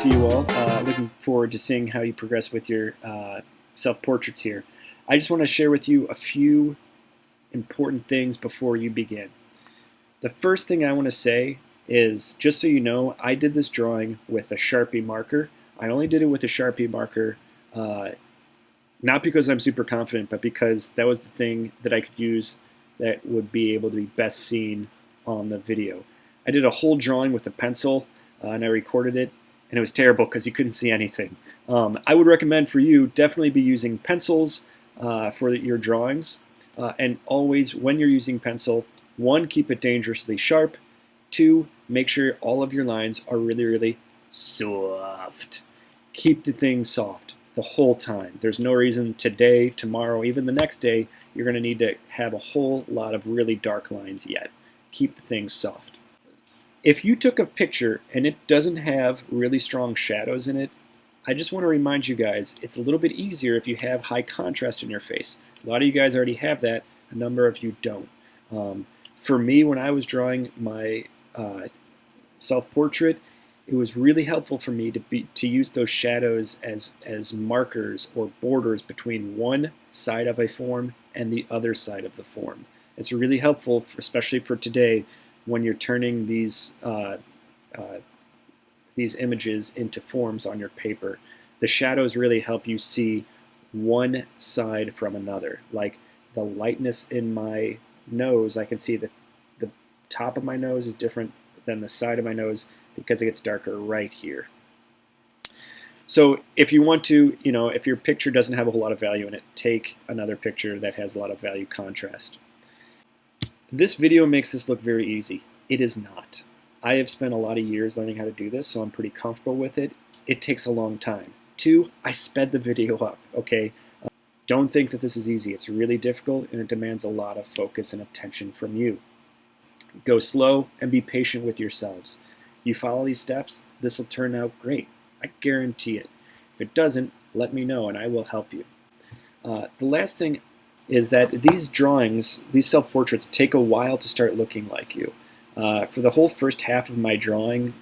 to you all. Looking forward to seeing how you progress with your self-portraits here. I just want to share with you a few important things before you begin. The first thing I want to say is, just so you know, I did this drawing with a Sharpie marker. I only did it with a Sharpie marker, not because I'm super confident, but because that was the thing that I could use that would be able to be best seen on the video. I did a whole drawing with a pencil, and I recorded it, and it was terrible because you couldn't see anything. I would recommend for you definitely be using pencils for your drawings, and always when you're using pencil, 1, keep it dangerously sharp, 2, make sure all of your lines are really, really soft. Keep the thing soft the whole time. There's no reason today, tomorrow, even the next day, you're going to need to have a whole lot of really dark lines yet. Keep the thing soft. If you took a picture and it doesn't have really strong shadows in it, I just want to remind you guys, it's a little bit easier if you have high contrast in your face. A lot of you guys already have that, a number of you don't. For me, when I was drawing my self-portrait, it was really helpful for me to use those shadows as markers or borders between one side of a form and the other side of the form. It's really helpful, especially for today, when you're turning these images into forms on your paper. The shadows really help you see one side from another. Like the lightness in my nose, I can see that the top of my nose is different than the side of my nose because it gets darker right here. So if you want to, if your picture doesn't have a whole lot of value in it, take another picture that has a lot of value contrast. This video makes this look very easy. It is not. I have spent a lot of years learning how to do this, so I'm pretty comfortable with it. It takes a long time. 2, I sped the video up, okay? Don't think that this is easy. It's really difficult, and it demands a lot of focus and attention from you. Go slow and be patient with yourselves. You follow these steps, this will turn out great. I guarantee it. If it doesn't, let me know, and I will help you. The last thing is that these drawings, these self-portraits, take a while to start looking like you. For the whole first half of my drawings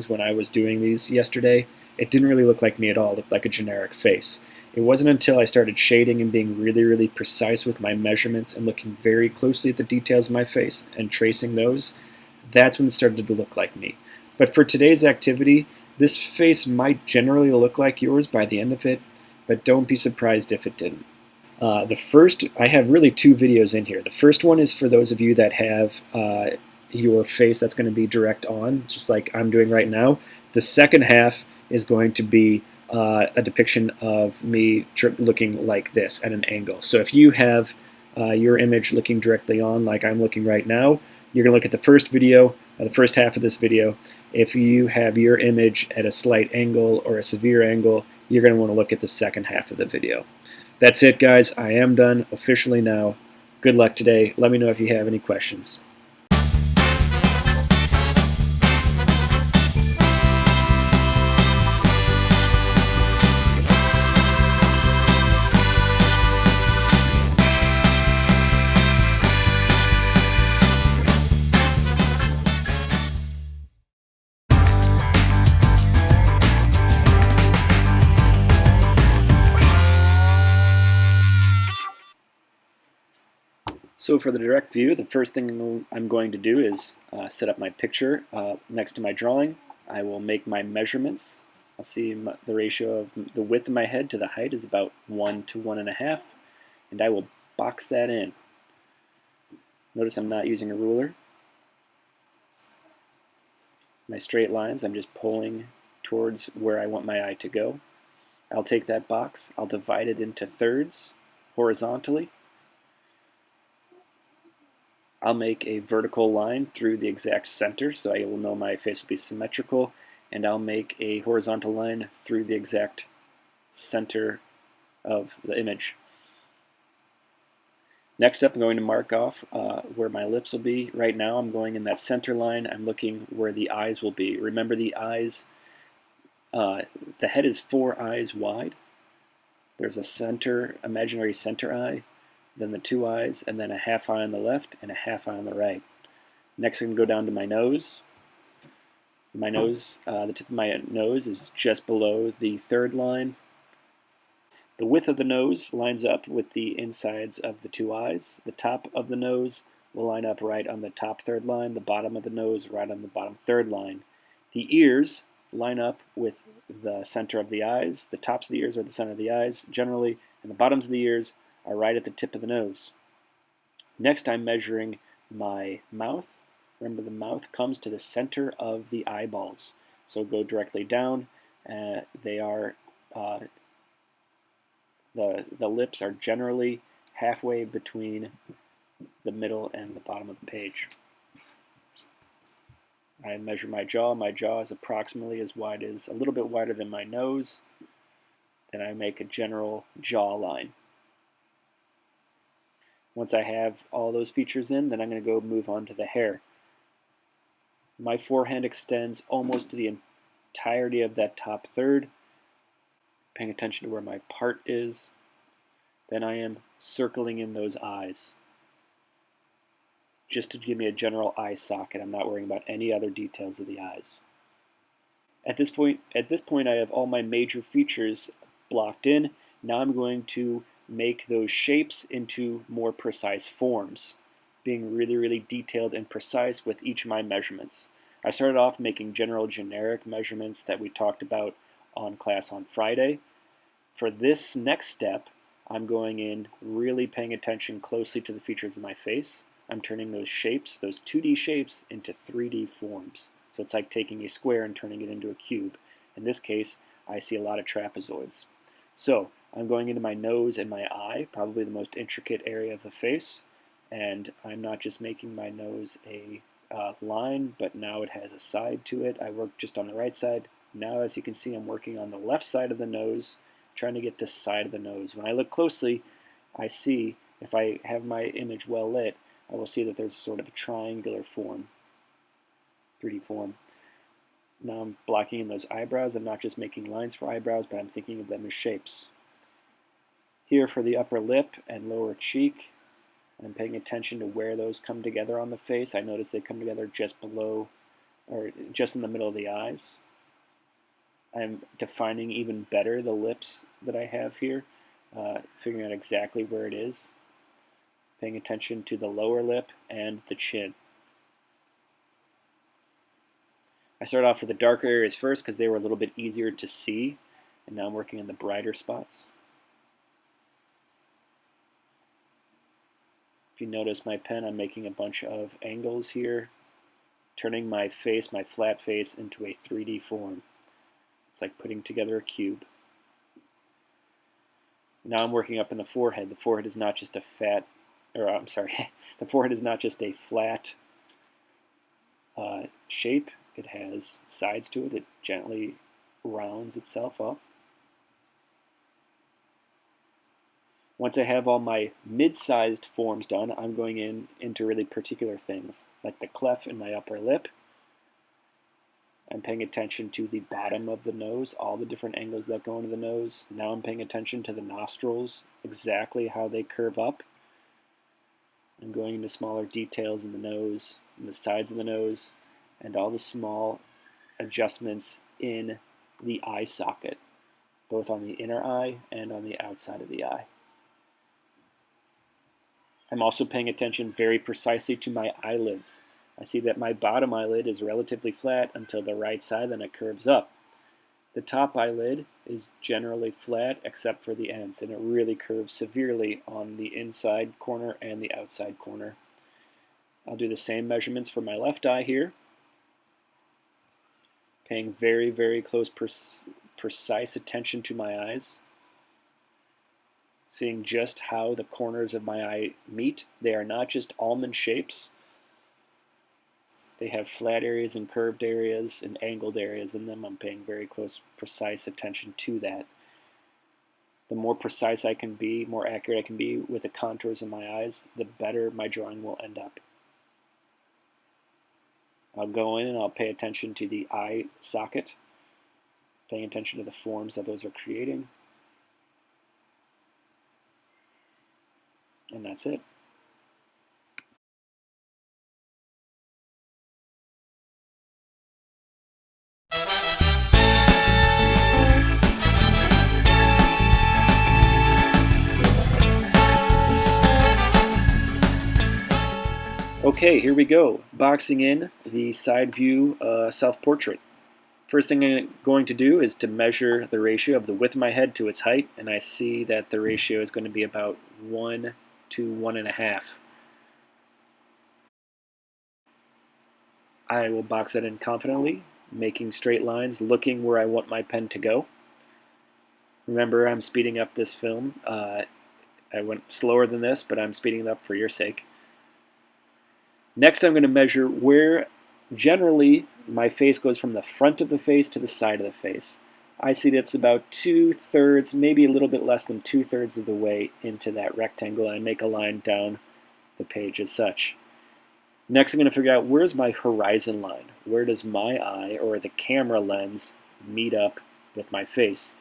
when I was doing these yesterday, it didn't really look like me at all. It looked like a generic face. It wasn't until I started shading and being really, really precise with my measurements and looking very closely at the details of my face and tracing those, that's when it started to look like me. But for today's activity, this face might generally look like yours by the end of it, but don't be surprised if it didn't. I have really 2 videos in here. The first one is for those of you that have your face that's going to be direct on, just like I'm doing right now. The second half is going to be a depiction of me looking like this at an angle. So if you have your image looking directly on like I'm looking right now, you're going to look at the first video, the first half of this video. If you have your image at a slight angle or a severe angle, you're going to want to look at the second half of the video. That's it, guys. I am done officially now. Good luck today. Let me know if you have any questions. So for the direct view, the first thing I'm going to do is set up my picture next to my drawing. I will make my measurements. I'll see the ratio of the width of my head to the height is about 1 to 1.5, and I will box that in. Notice I'm not using a ruler. My straight lines, I'm just pulling towards where I want my eye to go. I'll take that box, I'll divide it into thirds horizontally. I'll make a vertical line through the exact center so I will know my face will be symmetrical, and I'll make a horizontal line through the exact center of the image. Next up, I'm going to mark off where my lips will be. Right now I'm going in that center line. I'm looking where the eyes will be. Remember, the eyes, the head is 4 eyes wide. There's a imaginary center eye, then the 2 eyes, and then a half eye on the left and a half eye on the right. Next, I can go down to my nose. My nose, the tip of my nose is just below the third line. The width of the nose lines up with the insides of the two eyes. The top of the nose will line up right on the top third line, the bottom of the nose right on the bottom third line. The ears line up with the center of the eyes. The tops of the ears are the center of the eyes generally, and the bottoms of the ears are right at the tip of the nose. Next, I'm measuring my mouth. Remember, the mouth comes to the center of the eyeballs, so go directly down. They are the lips are generally halfway between the middle and the bottom of the page. I measure my jaw. My jaw is approximately as wide as, a little bit wider than my nose. Then I make a general jaw line. Once I have all those features in, then I'm going to go move on to the hair. My forehand extends almost to the entirety of that top third, paying attention to where my part is. Then I am circling in those eyes, just to give me a general eye socket. I'm not worrying about any other details of the eyes. At this point, I have all my major features blocked in. Now I'm going to make those shapes into more precise forms, being really, really detailed and precise with each of my measurements. I started off making general generic measurements that we talked about on class on Friday. For this next step, I'm going in really paying attention closely to the features of my face. I'm turning those shapes, those 2D shapes, into 3D forms. So it's like taking a square and turning it into a cube. In this case, I see a lot of trapezoids. So I'm going into my nose and my eye, probably the most intricate area of the face. And I'm not just making my nose a line, but now it has a side to it. I work just on the right side. Now, as you can see, I'm working on the left side of the nose, trying to get this side of the nose. When I look closely, I see, if I have my image well lit, I will see that there's sort of a triangular form, 3D form. Now I'm blocking in those eyebrows. I'm not just making lines for eyebrows, but I'm thinking of them as shapes. Here for the upper lip and lower cheek, I'm paying attention to where those come together on the face. I notice they come together just below, or just in the middle of the eyes. I'm defining even better the lips that I have here, figuring out exactly where it is, paying attention to the lower lip and the chin. I started off with the darker areas first because they were a little bit easier to see, and now I'm working on the brighter spots. If you notice my pen, I'm making a bunch of angles here, turning my face, my flat face, into a 3D form. It's like putting together a cube. Now I'm working up in the forehead. The forehead is not just a fat, or I'm sorry, the forehead is not just a flat shape. It has sides to it. It gently rounds itself up. Once I have all my mid-sized forms done, I'm going into really particular things, like the cleft in my upper lip. I'm paying attention to the bottom of the nose, all the different angles that go into the nose. Now I'm paying attention to the nostrils, exactly how they curve up. I'm going into smaller details in the nose, in the sides of the nose, and all the small adjustments in the eye socket, both on the inner eye and on the outside of the eye. I'm also paying attention very precisely to my eyelids. I see that my bottom eyelid is relatively flat until the right side, then it curves up. The top eyelid is generally flat except for the ends, and it really curves severely on the inside corner and the outside corner. I'll do the same measurements for my left eye here, paying very, very close, precise attention to my eyes, seeing just how the corners of my eye meet. They are not just almond shapes. They have flat areas and curved areas and angled areas in them. I'm paying very close, precise attention to that. The more precise I can be, more accurate I can be with the contours of my eyes, the better my drawing will end up. I'll go in and I'll pay attention to the eye socket, paying attention to the forms that those are creating. And that's it. Okay, here we go. Boxing in the side view self-portrait. First thing I'm going to do is to measure the ratio of the width of my head to its height, and I see that the ratio is going to be about 1 to 1.5. I will box that in confidently, making straight lines, looking where I want my pen to go. Remember, I'm speeding up this film. I went slower than this, but I'm speeding it up for your sake. Next, I'm going to measure where generally my face goes from the front of the face to the side of the face. I see that's about 2/3, maybe a little bit less than 2/3 of the way into that rectangle, and I make a line down the page as such. Next, I'm going to figure out where's my horizon line. Where does my eye or the camera lens meet up with my face?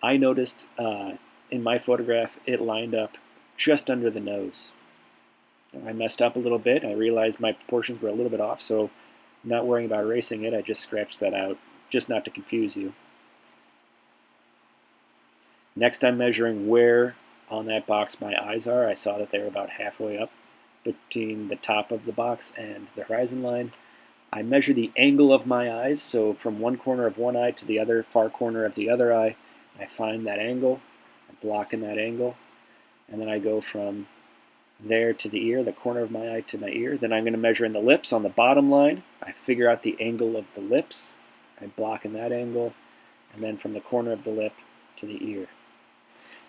I noticed in my photograph it lined up just under the nose. I messed up a little bit. I realized my proportions were a little bit off, so not worrying about erasing it, I just scratched that out, just not to confuse you. Next, I'm measuring where on that box my eyes are. I saw that they were about halfway up between the top of the box and the horizon line. I measure the angle of my eyes, so from one corner of one eye to the other far corner of the other eye, I find that angle, I block in that angle, and then I go from there to the ear, the corner of my eye to my ear. Then I'm going to measure in the lips on the bottom line. I figure out the angle of the lips. I block in that angle, and then from the corner of the lip to the ear.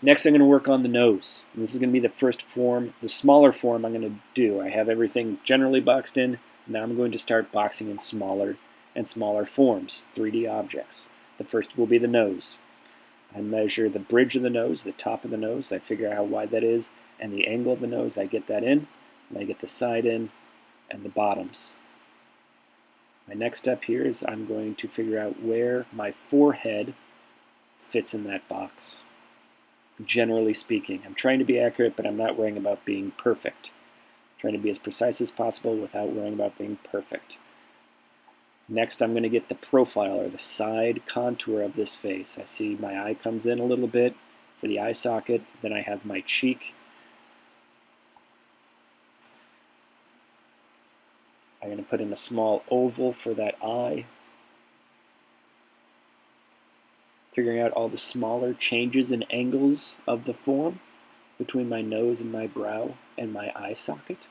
Next, I'm going to work on the nose. And this is going to be the first form, the smaller form I'm going to do. I have everything generally boxed in. Now I'm going to start boxing in smaller and smaller forms, 3D objects. The first will be the nose. I measure the bridge of the nose, the top of the nose. I figure out how wide that is, and the angle of the nose. I get that in, and I get the side in, and the bottoms. My next step here is I'm going to figure out where my forehead fits in that box. Generally speaking, I'm trying to be accurate, but I'm not worrying about being perfect. I'm trying to be as precise as possible without worrying about being perfect. Next, I'm going to get the profile or the side contour of this face. I see my eye comes in a little bit for the eye socket. Then I have my cheek. I'm going to put in a small oval for that eye. Figuring out all the smaller changes and angles of the form between my nose and my brow and my eye socket.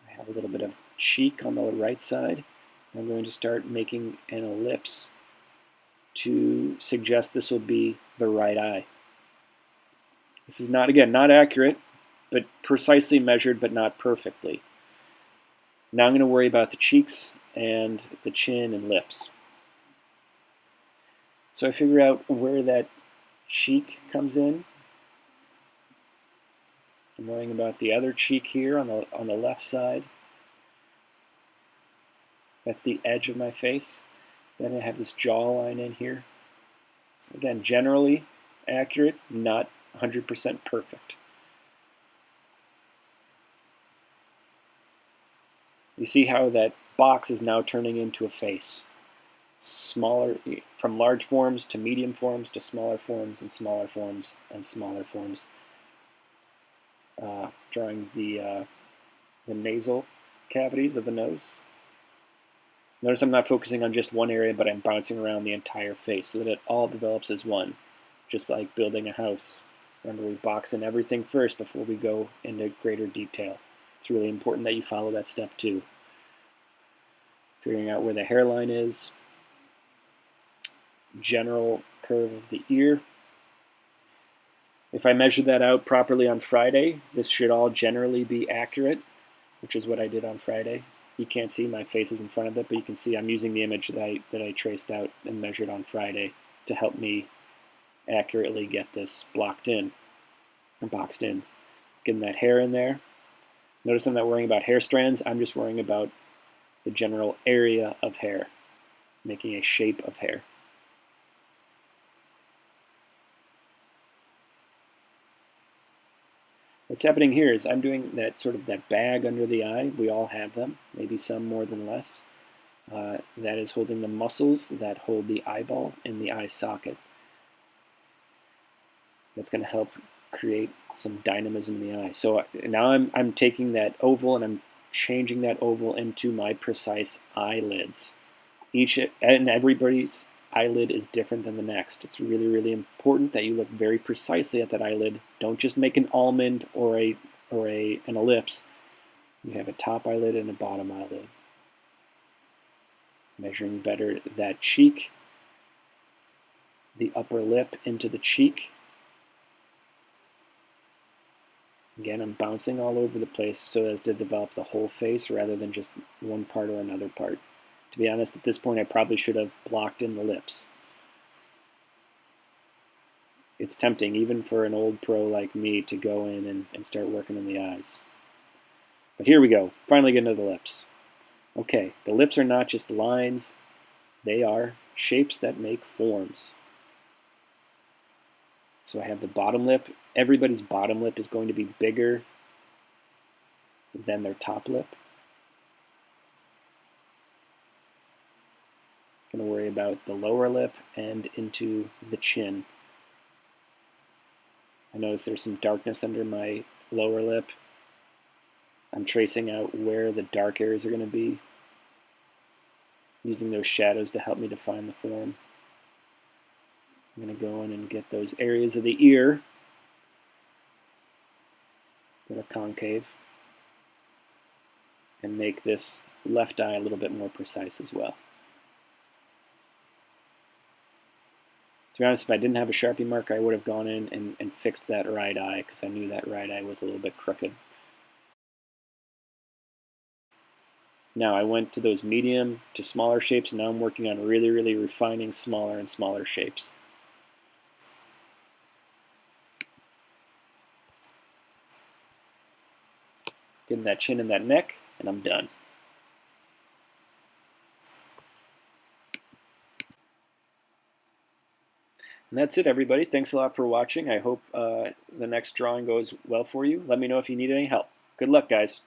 I have a little bit of cheek on the right side. I'm going to start making an ellipse to suggest this will be the right eye. This is not, again, not accurate, but precisely measured, but not perfectly. Now I'm going to worry about the cheeks and the chin and lips. So I figure out where that cheek comes in. I'm worrying about the other cheek here on the left side. That's the edge of my face. Then I have this jawline in here. So again, generally accurate, not 100% perfect. You see how that box is now turning into a face. Smaller, from large forms to medium forms to smaller forms and smaller forms and smaller forms. Drawing the nasal cavities of the nose. Notice I'm not focusing on just one area, but I'm bouncing around the entire face so that it all develops as one, just like building a house. Remember, we box in everything first before we go into greater detail. It's really important that you follow that step too. Figuring out where the hairline is, general curve of the ear. If I measure that out properly on Friday, this should all generally be accurate, which is what I did on Friday. You can't see my face is in front of it, but you can see I'm using the image that I traced out and measured on Friday to help me accurately get this blocked in, or boxed in. Getting that hair in there. Notice I'm not worrying about hair strands, I'm just worrying about the general area of hair, making a shape of hair. What's happening here is I'm doing that sort of that bag under the eye. We all have them, maybe some more than less. That is holding the muscles that hold the eyeball in the eye socket. That's going to help create some dynamism in the eye. So now I'm taking that oval and I'm changing that oval into my precise eyelids. Each and everybody's eyelid is different than the next. It's really, really important that you look very precisely at that eyelid. Don't just make an almond or an ellipse. You have a top eyelid and a bottom eyelid. Measuring better that cheek, the upper lip into the cheek. Again, I'm bouncing all over the place so as to develop the whole face rather than just one part or another part. To be honest, at this point, I probably should have blocked in the lips. It's tempting, even for an old pro like me, to go in and start working in the eyes. But here we go. Finally getting to the lips. Okay, the lips are not just lines. They are shapes that make forms. So I have the bottom lip. Everybody's bottom lip is going to be bigger than their top lip. Going to worry about the lower lip and into the chin. I notice there's some darkness under my lower lip. I'm tracing out where the dark areas are going to be, using those shadows to help me define the form. I'm going to go in and get those areas of the ear that are concave and make this left eye a little bit more precise as well. To be honest, if I didn't have a Sharpie marker, I would have gone in and fixed that right eye because I knew that right eye was a little bit crooked. Now I went to those medium to smaller shapes, and now I'm working on really, really refining smaller and smaller shapes. Getting that chin and that neck, and I'm done. And that's it, everybody. Thanks a lot for watching. I hope the next drawing goes well for you. Let me know if you need any help. Good luck, guys.